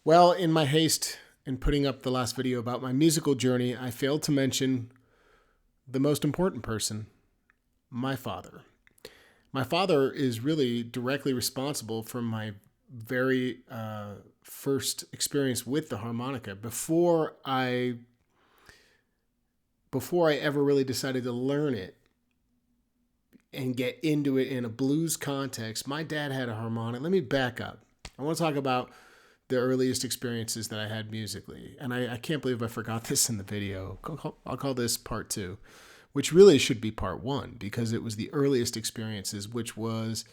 Well, in my haste in putting up the last video about my musical journey, I failed to mention the most important person, my father. My father is really directly responsible for my very first experience with the harmonica. Before I ever really decided to learn it and get into it in a blues context, my dad had a harmonica. Let me back up. I want to talk about the earliest experiences that I had musically. And I can't believe I forgot this in the video. I'll call this part two, which really should be part one because it was the earliest experiences, which was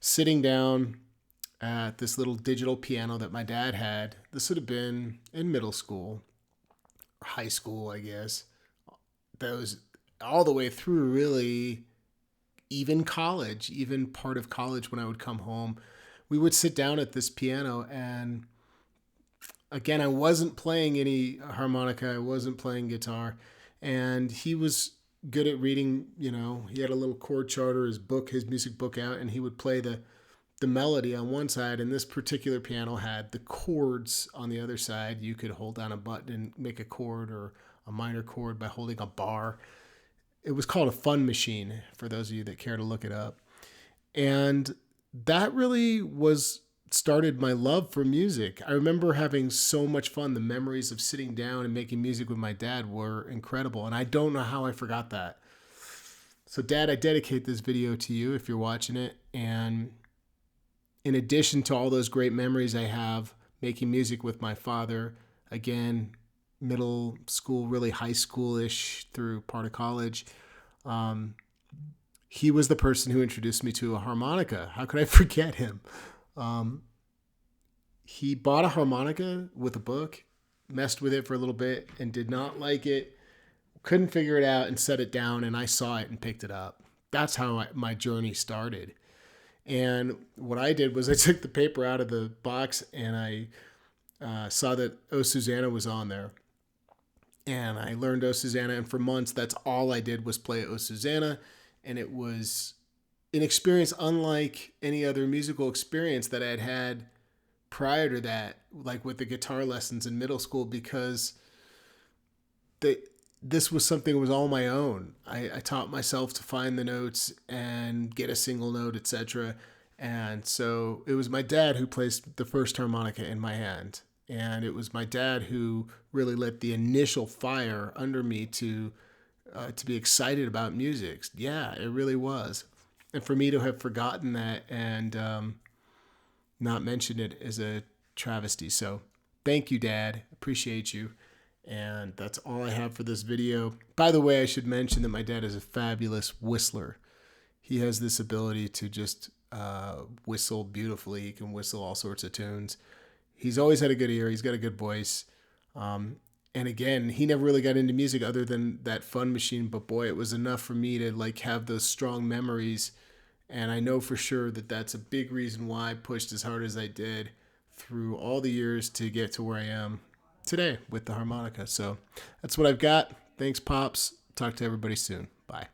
sitting down at this little digital piano that my dad had. This would have been in middle school, or high school, I guess. That was all the way through, really, even college, even part of college when I would come home. We would sit down at this piano, and again, I wasn't playing any harmonica, I wasn't playing guitar, and he was good at reading. He had a little chord chart or his music book out, and he would play the melody on one side, and this particular piano had the chords on the other side. You could hold down a button and make a chord or a minor chord by holding a bar. It was called a fun machine, for those of you that care to look it up. And that really started my love for music. I remember having so much fun. The memories of sitting down and making music with my dad were incredible, and I don't know how I forgot that. So, Dad, I dedicate this video to you if you're watching it. And in addition to all those great memories I have making music with my father, again, middle school, really high school-ish through part of college, he was the person who introduced me to a harmonica. How could I forget him? He bought a harmonica with a book, messed with it for a little bit, and did not like it. Couldn't figure it out and set it down, and I saw it and picked it up. That's how my journey started. And what I did was I took the paper out of the box, and I saw that Oh Susanna was on there. And I learned Oh Susanna, and for months, that's all I did was play Oh Susanna. And it was an experience unlike any other musical experience that I'd had prior to that, like with the guitar lessons in middle school, because this was something that was all my own. I taught myself to find the notes and get a single note, etc. And so it was my dad who placed the first harmonica in my hand. And it was my dad who really lit the initial fire under me to be excited about music. Yeah, it really was. And for me to have forgotten that and not mentioned it is a travesty. So thank you, Dad. Appreciate you. And that's all I have for this video. By the way, I should mention that my dad is a fabulous whistler. He has this ability to just whistle beautifully. He can whistle all sorts of tunes. He's always had a good ear. He's got a good voice. And again, he never really got into music other than that fun machine. But boy, it was enough for me to have those strong memories. And I know for sure that that's a big reason why I pushed as hard as I did through all the years to get to where I am today with the harmonica. So that's what I've got. Thanks, Pops. Talk to everybody soon. Bye.